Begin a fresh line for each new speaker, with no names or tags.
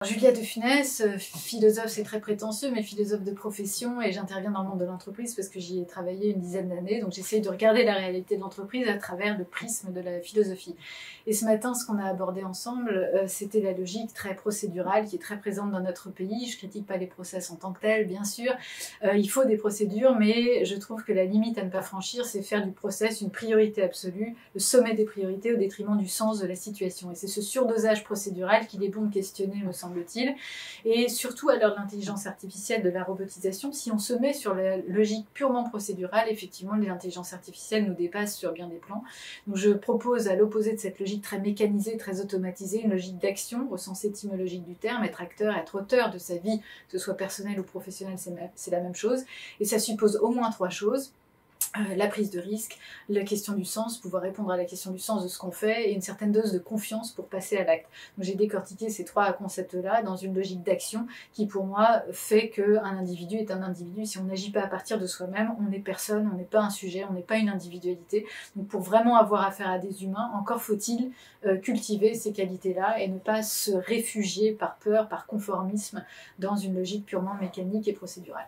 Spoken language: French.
Julia de Funès, philosophe, c'est très prétentieux, mais philosophe de profession, et j'interviens dans le monde de l'entreprise parce que j'y ai travaillé une dizaine d'années, donc j'essaye de regarder la réalité de l'entreprise à travers le prisme de la philosophie. Et ce matin, ce qu'on a abordé ensemble, c'était la logique très procédurale qui est très présente dans notre pays. Je critique pas les process en tant que tels, bien sûr. Il faut des procédures, mais je trouve que la limite à ne pas franchir, c'est faire du process une priorité absolue, le sommet des priorités au détriment du sens de la situation. Et c'est ce surdosage procédural qu'il est bon de questionner, me semble-t-il. Et surtout à l'heure de l'intelligence artificielle, de la robotisation, si on se met sur la logique purement procédurale, effectivement, l'intelligence artificielle nous dépasse sur bien des plans. Donc je propose, à l'opposé de cette logique très mécanisée, très automatisée, une logique d'action, au sens étymologique du terme, être acteur, être auteur de sa vie, que ce soit personnel ou professionnel, c'est la même chose. Et ça suppose au moins 3 choses. La prise de risque, la question du sens, pouvoir répondre à la question du sens de ce qu'on fait, et une certaine dose de confiance pour passer à l'acte. Donc j'ai décortiqué ces 3 concepts-là dans une logique d'action qui, pour moi, fait qu'un individu est un individu. Si on n'agit pas à partir de soi-même, on n'est personne, on n'est pas un sujet, on n'est pas une individualité. Donc pour vraiment avoir affaire à des humains, encore faut-il cultiver ces qualités-là et ne pas se réfugier par peur, par conformisme, dans une logique purement mécanique et procédurale.